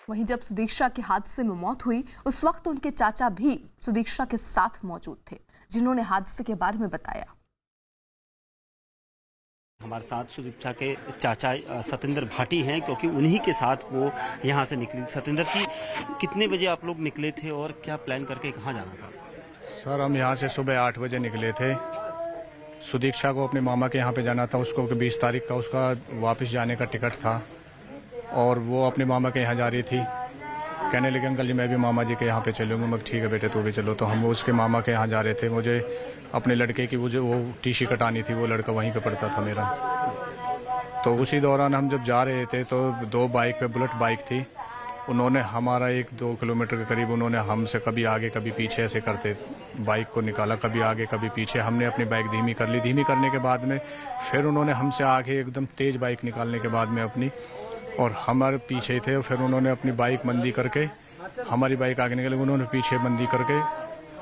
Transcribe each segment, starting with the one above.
वहीं जब सुदीक्षा के हादसे में मौत हुई उस वक्त उनके चाचा भी सुदीक्षा के साथ मौजूद थे, जिन्होंने हादसे के बारे में बताया। हमारे साथ सुदीक्षा के चाचा सतेंद्र भाटी हैं, क्योंकि उन्हीं के साथ वो यहाँ से निकली। सतेंद्र जी, कितने बजे आप लोग निकले थे और क्या प्लान करके कहाँ जाना था? सर, हम यहाँ से सुबह 8 बजे निकले थे। सुदीक्षा को अपने मामा के यहाँ पे जाना था। उसको 20 तारीख का उसका वापस जाने का टिकट था और वो अपने मामा के यहाँ जा रही थी। कहने लगे अंकल जी मैं भी मामा जी के यहाँ पे चलूँगा। मैं ठीक है बेटे तू भी चलो। तो हम उसके मामा के यहाँ जा रहे थे। मुझे अपने लड़के की वो टीसी कटानी थी। वो लड़का वहीं पे पड़ता था मेरा। तो उसी दौरान हम जब जा रहे थे तो 2 बाइक पे बुलेट बाइक थी। उन्होंने हमारा 1-2 किलोमीटर के करीब उन्होंने हमसे कभी आगे कभी पीछे ऐसे करते बाइक को निकाला, कभी आगे कभी पीछे। हमने अपनी बाइक धीमी कर ली। धीमी करने के बाद में फिर उन्होंने हमसे आगे एकदम तेज़ बाइक निकालने के बाद में अपनी और हमारे पीछे थे। फिर उन्होंने अपनी बाइक मंदी करके हमारी बाइक आगे निकली। उन्होंने पीछे मंदी करके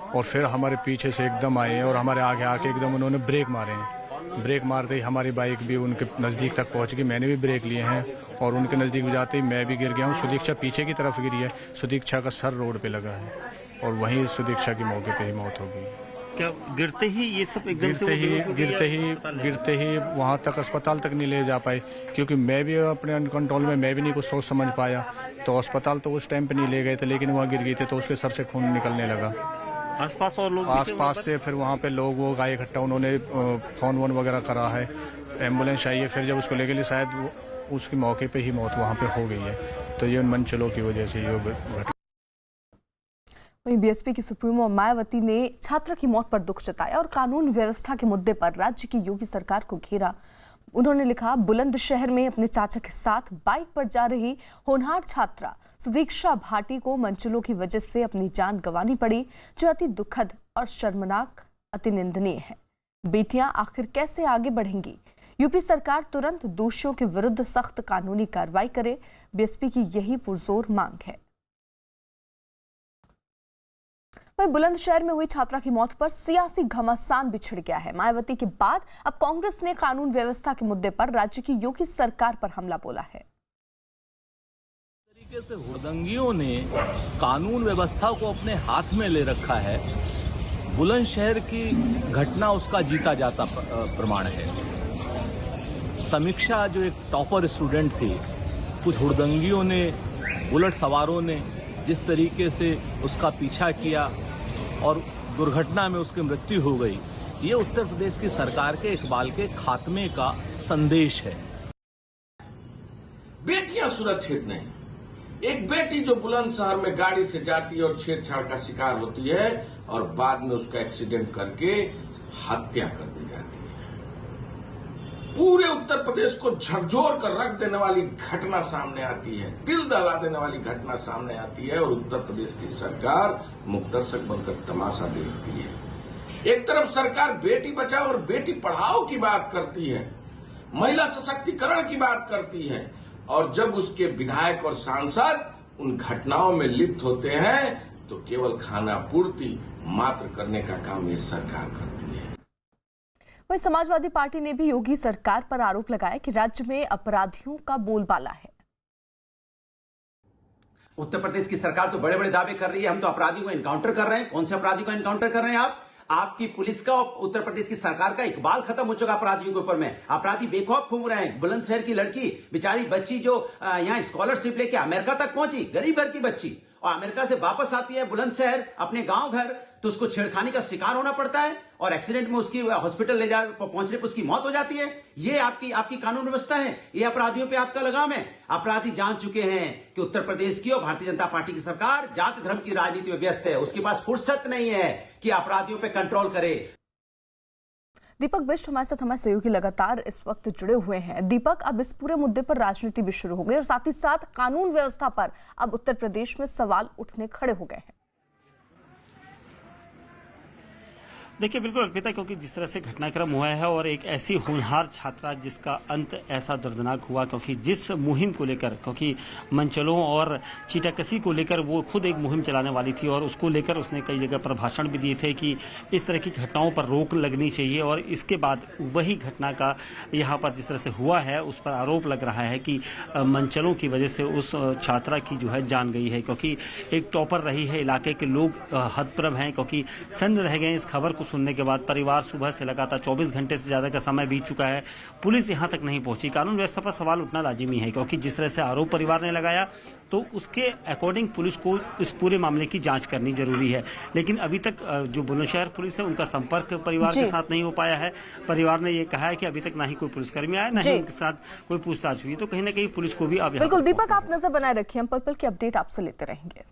और फिर हमारे पीछे से एकदम आए और हमारे आगे आके एकदम उन्होंने ब्रेक मारे हैं। ब्रेक मारते ही हमारी बाइक भी उनके नज़दीक तक पहुंच गई। मैंने भी ब्रेक लिए हैं और उनके नज़दीक जाते ही मैं भी गिर गया हूँ। सुदीक्षा पीछे की तरफ गिरी है। सुदीक्षा का सर रोड पे लगा है और वहीं सुदीक्षा की मौके पे ही मौत हो गई। क्या गिरते ही ये सब एकदम गिरते ही वहाँ तक अस्पताल तक नहीं ले जा पाए, क्योंकि मैं भी अपने अनकंट्रोल में मैं भी नहीं कुछ सोच समझ पाया। तो अस्पताल तो उस टाइम पे नहीं ले गए थे, लेकिन वहाँ गिर गई थे तो उसके सर से खून निकलने लगा। आसपास और लोग आसपास से फिर वहाँ पे लोग वो आए इकट्ठा। उन्होंने फोन वोन वगैरह करा है। एम्बुलेंस आई है। फिर जब उसको ले गए शायद उसकी मौके पे ही मौत वहाँ पे हो गई है। तो ये मनचलों की वजह से ये घटना। वहीं बीएसपी की सुप्रीमो मायावती ने छात्रा की मौत पर दुख जताया और कानून व्यवस्था के मुद्दे पर राज्य की योगी सरकार को घेरा। उन्होंने लिखा, बुलंदशहर में अपने चाचा के साथ बाइक पर जा रही होनहार छात्रा सुदीक्षा भाटी को मनचलों की वजह से अपनी जान गंवानी पड़ी, जो अति दुखद और शर्मनाक, अति निंदनीय है। बेटियां आखिर कैसे आगे बढ़ेंगी? यूपी सरकार तुरंत दोषियों के विरुद्ध सख्त कानूनी कार्रवाई करे। बीएसपी की यही पुरजोर मांग है। वहीं बुलंदशहर में हुई छात्रा की मौत पर सियासी घमासान बिछड़ गया है। मायावती के बाद अब कांग्रेस ने कानून व्यवस्था के मुद्दे पर राज्य की योगी सरकार पर हमला बोला है। तरीके से हुड़दंगियों ने कानून व्यवस्था को अपने हाथ में ले रखा है। बुलंदशहर की घटना उसका जीता जाता प्रमाण है। समीक्षा जो एक टॉपर स्टूडेंट थी, कुछ हुड़दंगियों ने, बुलेट सवारों ने जिस तरीके से उसका पीछा किया और दुर्घटना में उसकी मृत्यु हो गई, ये उत्तर प्रदेश की सरकार के इकबाल के खात्मे का संदेश है। बेटियां सुरक्षित नहीं। एक बेटी जो बुलंदशहर में गाड़ी से जाती है और छेड़छाड़ का शिकार होती है और बाद में उसका एक्सीडेंट करके हत्या कर दी जाती है। पूरे उत्तर प्रदेश को झकझोर कर रख देने वाली घटना सामने आती है, दिल दहला देने वाली घटना सामने आती है और उत्तर प्रदेश की सरकार मुक्तदर्शक बनकर तमाशा देखती है। एक तरफ सरकार बेटी बचाओ और बेटी पढ़ाओ की बात करती है, महिला सशक्तिकरण की बात करती है, और जब उसके विधायक और सांसद उन घटनाओं में लिप्त होते हैं तो केवल खाना पूर्ति मात्र करने का काम ये सरकार करती है। वहीं समाजवादी पार्टी ने भी योगी सरकार पर आरोप लगाया कि राज्य में अपराधियों का बोलबाला है। उत्तर प्रदेश की सरकार तो बड़े बड़े दावे कर रही है, हम तो अपराधियों को एनकाउंटर कर रहे हैं। कौन से अपराधी को एनकाउंटर कर रहे हैं आप? आपकी पुलिस का और उत्तर प्रदेश की सरकार का इकबाल खत्म हो चुका अपराधियों के ऊपर में। अपराधी बेखौफ घूम रहे हैं। बुलंदशहर की लड़की, बेचारी बच्ची जो यहाँ स्कॉलरशिप लेके अमेरिका तक पहुंची, गरीब घर की बच्ची, और अमेरिका से वापस आती है बुलंदशहर अपने गांव घर, तो उसको छेड़खानी का शिकार होना पड़ता है और एक्सीडेंट में उसकी हॉस्पिटल ले जा पहुंचने पर उसकी मौत हो जाती है। ये आपकी कानून व्यवस्था है? ये अपराधियों पे आपका लगाम है? अपराधी जान चुके हैं कि उत्तर प्रदेश की और भारतीय जनता पार्टी की सरकार जाति धर्म की राजनीति में व्यस्त है। उसके पास फुर्सत नहीं है कि अपराधियों पे कंट्रोल करे। दीपक बिष्ट हमारे साथ, हमारे सहयोगी लगातार इस वक्त जुड़े हुए हैं। दीपक, अब इस पूरे मुद्दे पर राजनीति भी शुरू हो गई और साथ ही साथ कानून व्यवस्था पर अब उत्तर प्रदेश में सवाल उठने खड़े हो गए हैं। देखिए बिल्कुल अर्पिता, क्योंकि जिस तरह से घटनाक्रम हुआ है और एक ऐसी होनहार छात्रा जिसका अंत ऐसा दर्दनाक हुआ, क्योंकि जिस मुहिम को लेकर, क्योंकि मंचलों और चीटाकसी को लेकर वो खुद एक मुहिम चलाने वाली थी और उसको लेकर उसने कई जगह पर भाषण भी दिए थे कि इस तरह की घटनाओं पर रोक लगनी चाहिए। और इसके बाद वही घटना का यहाँ पर जिस तरह से हुआ है उस पर आरोप लग रहा है कि मंचलों की वजह से उस छात्रा की जो है जान गई है, क्योंकि एक टॉपर रही है। इलाके के लोग हतप्रभ हैं, क्योंकि सन्न रह गए इस खबर को सुनने के बाद। परिवार सुबह से लगातार 24 घंटे से ज्यादा का समय बीत चुका है, पुलिस यहां तक नहीं पहुंची। कानून व्यवस्था पर सवाल उठना लाजिमी है, क्योंकि जिस तरह से आरोप परिवार ने लगाया तो उसके अकॉर्डिंग पुलिस को इस पूरे मामले की जांच करनी जरूरी है। लेकिन अभी तक जो बुलंदशहर पुलिस है उनका संपर्क परिवार के साथ नहीं हो पाया है। परिवार ने यह कहा है कि अभी तक ना ही कोई पुलिसकर्मी आया, ना ही उनके साथ कोई पूछताछ हुई। तो कहीं ना कहीं पुलिस को भी अब बिल्कुल दीपक, आप नजर बनाए रखिए, हम पल पल की अपडेट आपसे लेते रहेंगे।